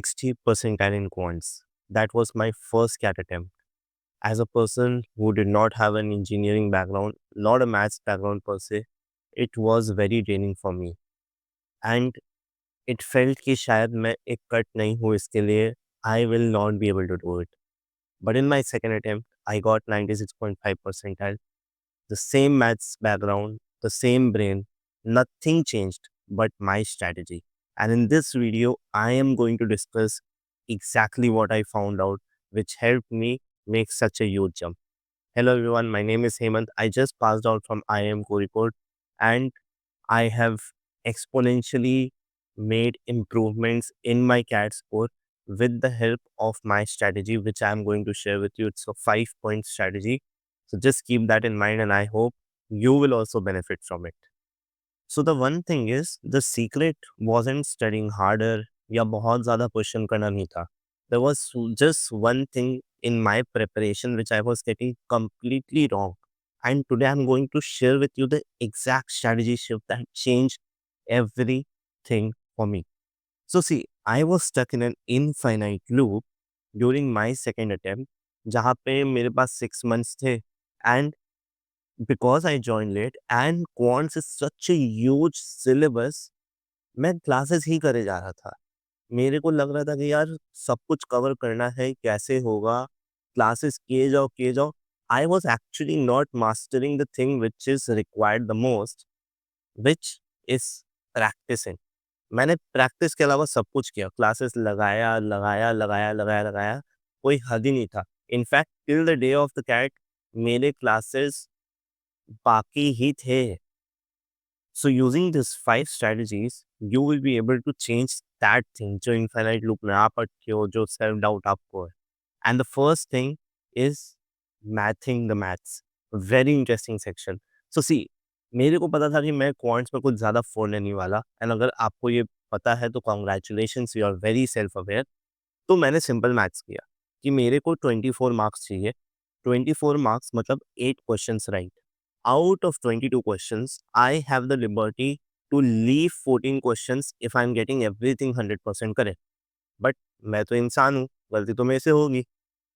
60 percentile in quants. That was my first CAT attempt. As a person who did not have an engineering background, not a maths background per se, it was very draining for me. And it felt कि शायद मैं एक cut नहीं हूँ इसके लिए, I will not be able to do it. But in my second attempt, I got 96.5 percentile. The same maths background, the same brain, nothing changed but my strategy. And in this video, I am going to discuss exactly what I found out, which helped me make such a huge jump. Hello everyone, my name is Hemant. I just passed out from IIM Kozhikode and I have exponentially made improvements in my CAT score with the help of my strategy, which I'm going to share with you. It's a 5-point strategy. So just keep that in mind, and I hope you will also benefit from it. So the one thing is, the secret wasn't studying harder या बहुत ज़्यादा question करना नहीं था. There was just one thing in my preparation which I was getting completely wrong. And today I'm going to share with you the exact strategy shift that changed everything for me. So see, I was stuck in an infinite loop during my second attempt, जहाँ पे मेरे पास 6 months थे, and because I joined late and quants is such a huge syllabus, मैं classes ही करे जा रहा था. मेरे को लग रहा था कि यार सब कुछ कवर करना है, कैसे होगा, क्लासेस किए जाओ. I was actually not mastering the thing which is required the most, which is practicing. मैंने प्रैक्टिस के अलावा सब कुछ किया, क्लासेस लगाया, कोई हद ही नहीं था. In fact till the day of the CAT मेरे क्लासेस बाकी ही थे. So using these 5 strategies, you will be able to change that thing जो infinite loop में आप अटके हो, जो self doubt आपको है. And the first thing is mathing the maths. Very interesting section. So see, मेरे को पता था कि मैं quants में कुछ ज़्यादा फोड़ने नहीं वाला. And अगर आपको ये पता है तो congratulations, you are very self aware. तो मैंने सिंपल मैथ्स किया कि मेरे को 24 मार्क्स चाहिए. 24 मार्क्स मतलब 8 questions right. Out of 22 questions, I have the liberty to leave 14 questions if I'm getting everything 100% correct. But मैं तो इंसान हूँ, गलती तो मेरे से होगी.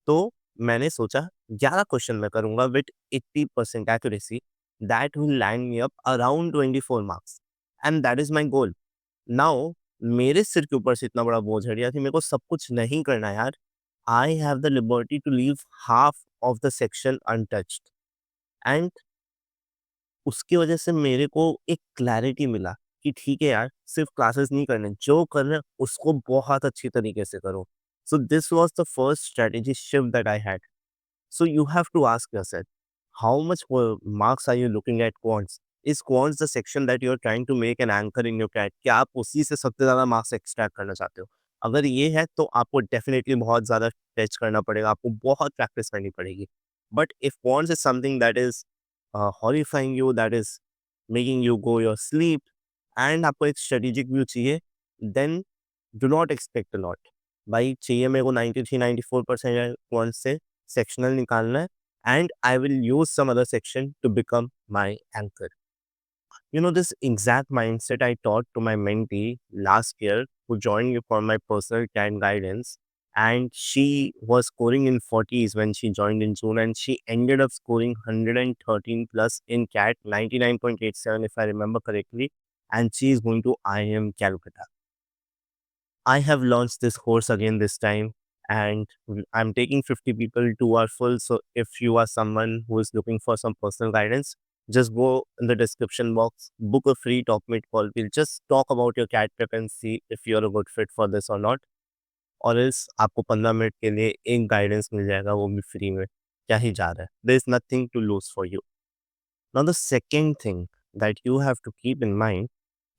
तो मैंने सोचा 11 क्वेश्चन मैं करूँगा with 80% accuracy. That will land me up around 24 marks. And that is my goal. Now, मेरे सिर के ऊपर से इतना बड़ा बोझ हट गया कि मेरे को सब कुछ नहीं करना यार. I have the liberty to leave half of the section untouched. And उसकी वजह से मेरे को एक क्लैरिटी मिला कि ठीक है यार, सिर्फ क्लासेस नहीं करने, जो कर रहे हैं उसको बहुत अच्छी तरीके से करो. So this was the first strategy shift that I had. So you have to ask yourself, how much marks are you looking at quants? Is quants the section that you're trying to make an anchor in your CAT? क्या आप उसी से सबसे ज़्यादा marks extract करना चाहते हो? अगर ये है तो आपको डेफिनेटली बहुत ज़्यादा टेस्ट करना पड़ेगा, आपको बहुत प्रैक्टिस करनी पड़ेगी. But if quants is something that is horrifying you, that is making you go your sleep, and आपको एक strategic view चाहिए, then do not expect a lot. भाई चाहिए मेरे को 93-94% quants से sectional निकालना है, and I will use some other section to become my anchor. You know, this exact mindset I taught to my mentee last year who joined me for my personal CAT guidance. And she was scoring in 40s when she joined in June, and she ended up scoring 113 plus in CAT, 99.87 if I remember correctly. And she is going to IIM Calcutta. I have launched this course again this time, and I'm taking 50 people to our full. So if you are someone who is looking for some personal guidance, just go in the description box, book a free talk meet call. We'll just talk about your cat prep and see if you're a good fit for this or not. और इस आपको 15 minute के लिए एक guidance मिल जाएगा, वो भी free में. क्या ही जा रहा है. There is nothing to lose for you. Now the second thing that you have to keep in mind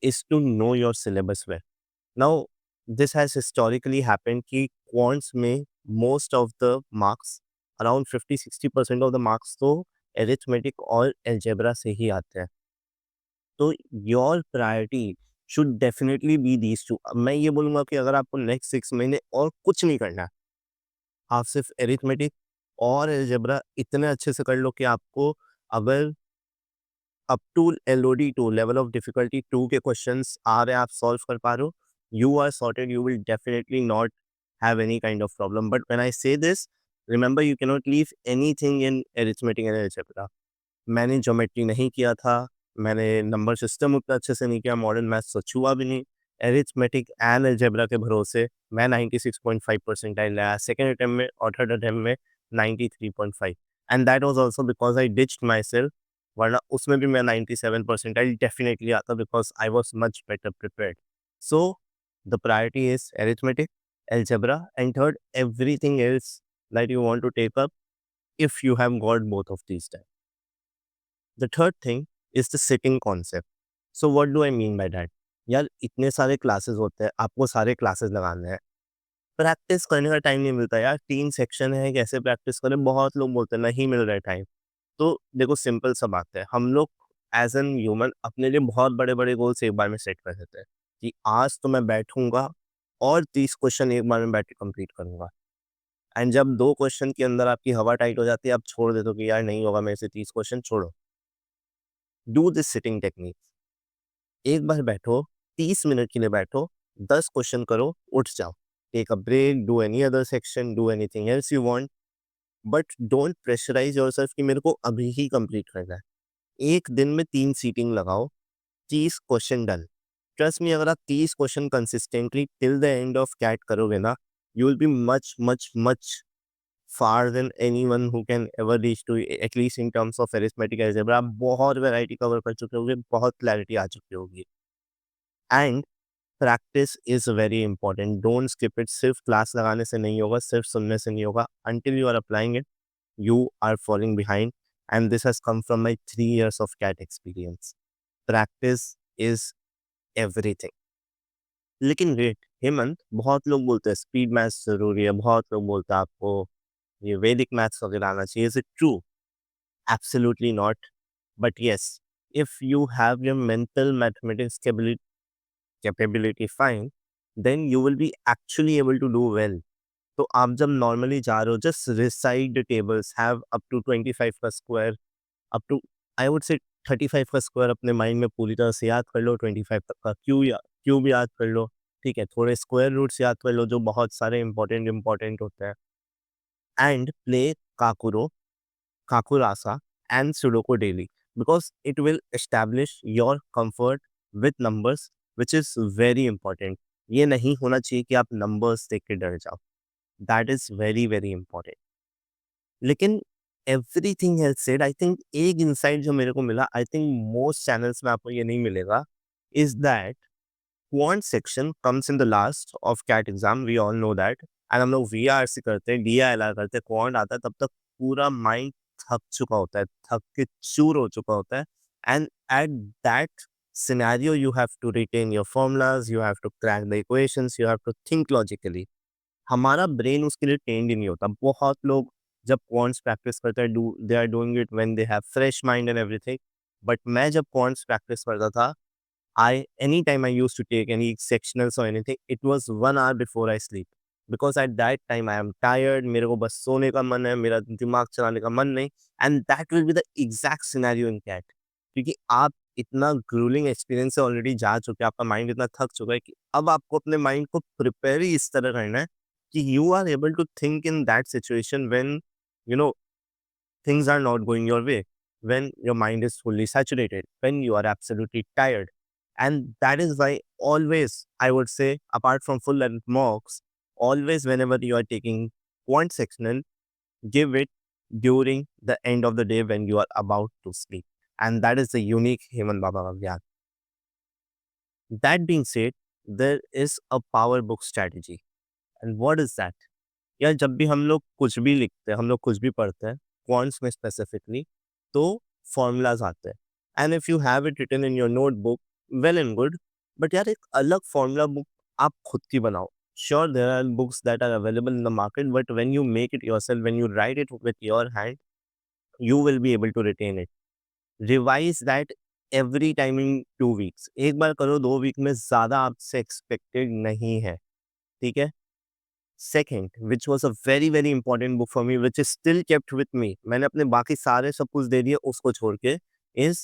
is to know your syllabus well. Now, this has historically happened कि quants में most of the marks, around 50-60% of the marks तो arithmetic और algebra से ही आते हैं. तो your priority should definitely be these two. अब मैं ये बोलूँगा कि अगर आपको next 6 महीने और कुछ नहीं करना है, आप सिर्फ arithmetic और algebra इतने अच्छे से कर लो कि आपको अगर up to LOD 2 level of difficulty 2 के क्वेश्चंस आ रहे हैं, आप सॉल्व कर पा रहे हो, you are sorted. You will definitely not have any kind of problem. But when I say this, remember you cannot leave anything in arithmetic and algebra. मैंने geometry नहीं किया था, मैंने नंबर सिस्टम उतना अच्छे से नहीं किया, मॉडर्न मैथ्स तो छुआ भी नहीं। अरिथमेटिक एंड अलजेब्रा के भरोसे मैं 96.5 परसेंटाइल लाया सेकंड अटेम्प्ट में और थर्ड अटेम्प्ट में 93.5 and that was also because I ditched my self वरना उसमें भी मैं 97 परसेंटाइल डेफिनिटली आता because I was much better prepared. So the priority is arithmetic, algebra and third everything else that you want to take up if you have got both of these type. The third thing is the sitting concept. So what do I mean by that? यार इतने सारे classes होते हैं, आपको सारे classes लगाने हैं, practice करने का टाइम नहीं मिलता यार। 3 सेक्शन है, कैसे प्रैक्टिस करें? बहुत लोग बोलते हैं नहीं मिल रहा है टाइम। तो देखो सिंपल सा बात है, हम लोग एज एन ह्यूमन अपने लिए बहुत बड़े-बड़े गोल्स एक बार में सेट कर देते हैं कि आज तो मैं बैठूँगा और 30 क्वेश्चन एक बार में बैठ के कंप्लीट करूँगा। एंड जब 2 क्वेश्चन के अंदर आपकी हवा टाइट हो जाती है, आप छोड़ देते हो कि यार नहीं होगा मेरे से 30 क्वेश्चन छोड़ो। Do this sitting technique. एक बार बैठो, 30 मिनट के लिए बैठो, 10 क्वेश्चन करो, उठ जाओ। Take a break, do any other section, do anything else you want, but don't pressurise yourself कि मेरे को अभी ही कंप्लीट करना है। एक दिन में 3 सीटिंग लगाओ, 30 क्वेश्चन डन। ट्रस्ट मी, अगर आप 30 question consistently till the end of CAT करोगे ना, you will be much, much, much far than anyone who can ever reach to at least in terms of arithmetic algebra. आप बहुत variety cover कर चुके होगे, बहुत क्लैरिटी आ चुकी होगी। And practice is very important, don't skip it. सिर्फ क्लास लगाने से नहीं होगा, सिर्फ सुनने से नहीं होगा। Until you are applying it you are falling behind, and this has come from my 3 years of CAT experience. Practice is everything. लेकिन वेट हेमंत, बहुत लोग बोलते हैं स्पीड मैथ्स जरूरी है, बहुत लोग बोलते हैं आपको ये वैदिक मैथ्स वगैरह आना चाहिए। Is it true? Absolutely not. But yes, if you have your mental mathematics capability fine, then you will be actually able to do well. तो आप जब नॉर्मली जा रहे हो, just reside the tables, have up to 25 का square, up to I would say 35 का square अपने mind में पूरी तरह से याद कर लो, 25 तक का क्यूब याद कर लो, ठीक है, थोड़े स्क्वायर रूट्स याद कर लो जो बहुत सारे इंपॉर्टेंट होते हैं। एंड प्ले काकुरो, काकुरासा and sudoku daily, because it will establish your comfort with numbers, which is very important. ये नहीं होना चाहिए कि आप नंबर्स देख के डर जाओ। That is very very important. लेकिन everything else said, I think एक इंसाइट जो मेरे को मिला, आई थिंक मोस्ट चैनल्स में आपको ये नहीं मिलेगा, is that quant section comes in the last of CAT exam, we all know that. And हम लोग VRC करते हैं, DILR करते हैं, क्वांट आता है, तब तक पूरा माइंड थक चुका होता है, थक के चूर हो चुका होता है। And at that scenario you have to retain your formulas, you have to crack the equations, you have to think logically। हमारा ब्रेन उसके लिए ट्रेन्ड ही नहीं होता। बहुत लोग जब क्वांट्स प्रैक्टिस करते हैं, they are doing it when they have fresh mind and everything. But मैं जब क्वांट्स प्रैक्टिस करता था, I any time I used to take any sectionals और anything, it was 1 hour before I sleep, because at that time I am tired, मेरे को बस सोने का मन है, मेरा दिमाग चलाने का मन नहीं। And that will be the exact scenario in CAT, क्योंकि आप इतना ग्रूलिंग एक्सपीरियंस से ऑलरेडी जा चुके हैं, आपका माइंड इतना थक चुका है कि अब आपको अपने माइंड को प्रिपेयर ही इस तरह करना है कि you are able to think in that situation when you know things are not going your way, when your mind is fully saturated, when you are absolutely tired. And that is why always, I would say, apart from full length mocks, always whenever you are taking point sectional, give it during the end of the day when you are about to sleep. And that is the unique Heman Baba Gyan. That being said, there is a power book strategy. And what is that? यार जब भी हम लोग कुछ भी लिखते हैं, हम लोग कुछ भी पढ़ते हैं, क्वांट्स में स्पेसिफिकली, तो फॉर्मूलाज आते हैं। And if you have it written in your notebook, well and good, but यार एक अलग फॉर्मूला बुक आप खुद की बनाओ। Sure there are books that are available in the market, but when you make it yourself, when you write it with your hand, you will be able to retain it. Revise that every time in 2 weeks. एक बार करो, 2 week में ज़्यादा आपसे expected नहीं है, ठीक है। Second, which was a very very important book for me, which is still kept with me, मैंने अपने बाकी सारे सब कुछ दे दिए उसको छोड़ के, is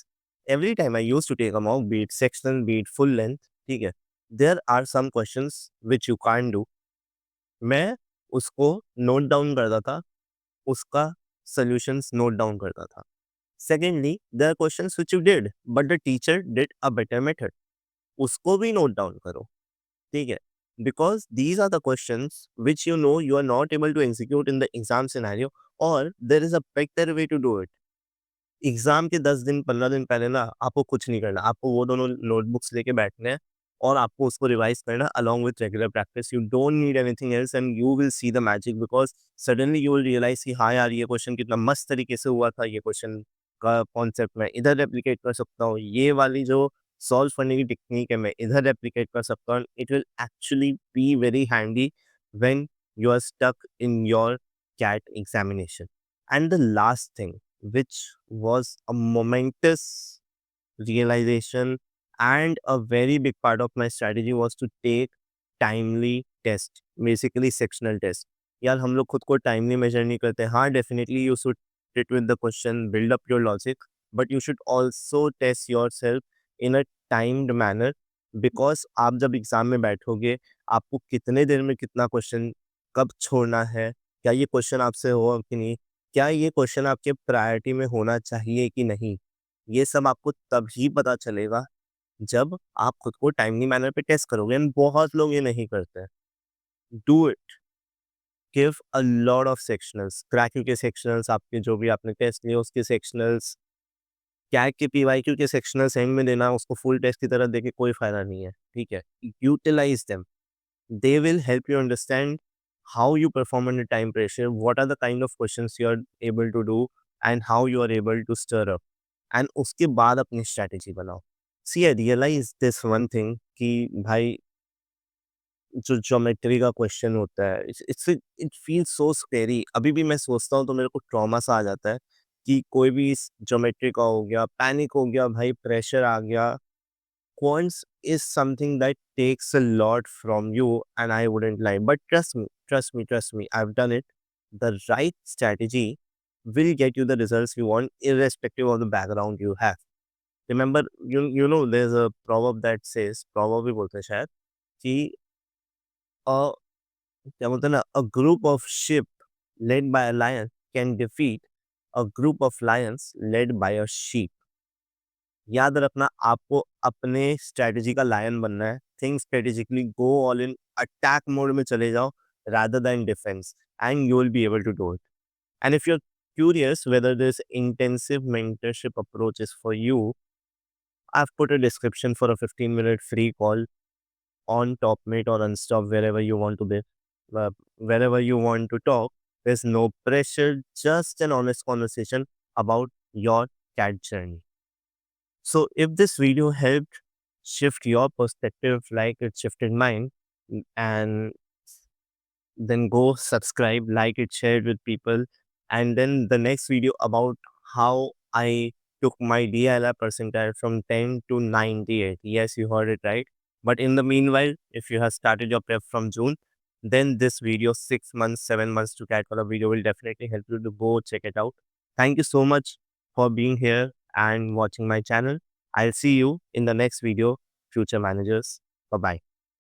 every time I used to take a mock, be it sectional, be it full length, ठीक है, there are some questions which you can't do. मैं उसको नोट डाउन करता था, उसका सॉल्यूशंस नोट डाउन करता था। Secondly, there are questions which you did but the teacher did a better method, उसको भी नोट डाउन करो, ठीक है? Because these are the questions which you know you are not able to execute in the exam scenario, और there is a better way to do it. Exam के 10 दिन 15 दिन पहले ना आपको कुछ नहीं करना, आपको वो दोनों नोटबुक्स लेके बैठने हैं और आपको उसको रिवाइज़ करना है along with regular practice. You don't need anything else and you will see the magic, because suddenly you will realise कि हाँ यार, ये क्वेश्चन कितना मस्त तरीके से हुआ था, ये क्वेश्चन का कॉन्सेप्ट मैं इधर रेप्लिकेट कर सकता हूँ, ये वाली जो सॉल्व करने की टेक्नीक है मैं इधर रेप्लिकेट कर सकता हूँ। It will actually be very handy when you are stuck in your CAT examination. And the last thing which was a momentous realization and a very big part of my strategy was to take timely test, basically sectional test। यार हम लोग खुद को timely major नहीं करते। हाँ, definitely you should sit with the question, build up your logic, but you should also test your self in a timed manner, because आप जब एग्जाम में बैठोगे आपको कितने देर में कितना क्वेश्चन कब छोड़ना है, क्या ये क्वेश्चन आपसे होगा कि नहीं, क्या ये क्वेश्चन आपके प्रायोरिटी में होना चाहिए कि नहीं, ये सब आपको तभी पता चलेगा जब आप खुद को टाइमली मैनर पे टेस्ट करोगे। एंड बहुत लोग ये नहीं करते हैं। Do it, give a lot of sectionals, crack के सेक्शनल्स, आपके जो भी आपने टेस्ट लिए उसके सेक्शनल्स, कैट के पीवाईक्यू के सेक्शनल्स एंड में देना, उसको फुल टेस्ट की तरह देके कोई फायदा नहीं है, ठीक है? Utilise them, they will help you understand how you perform under time pressure, what are the kind of questions you are able to do, and how you are able to stir up, and उसके बाद अपनी strategy बनाओ। See, I realize this one thing कि भाई जो geometry का question होता है, इट फील्स सो स्कैरी। अभी भी मैं सोचता हूँ तो मेरे को ट्रॉमा सा आ जाता है कि कोई भी ज्योमेट्री का हो गया, पैनिक हो गया भाई, प्रेशर आ गया। Quants is something that takes a lot from you, and I wouldn't lie. But trust me, I've done it. The right strategy will get you the results you want, irrespective of the background you have. Remember, you know, there's a proverb that says, proverb भी बोलते हैं शायद, कि a क्या बोलते हैं ना, a group of sheep led by a lion can defeat a group of lions led by a sheep। याद रखना, आपको अपने स्ट्रैटेजी का लायन बनना है। Think strategically, go all in, attack mode में चले जाओ rather than defence, and you will be able to do it. And if you are curious whether this intensive mentorship approach is for you, I've put a description for a 15-minute free call on Topmate or Unstop, wherever you want to be, wherever you want to talk. There's no pressure, just an honest conversation about your cat journey. So, if this video helped shift your perspective like it shifted mine, and then go subscribe, like it, share it with people. And then the next video about how I took my DILR percentile from 10 to 98. Yes, you heard it right. But in the meanwhile, if you have started your prep from June, then this video, 6 months, 7 months to cat color video, will definitely help you to go check it out. Thank you so much for being here and watching my channel. I'll see you in the next video, Future Managers. Bye bye.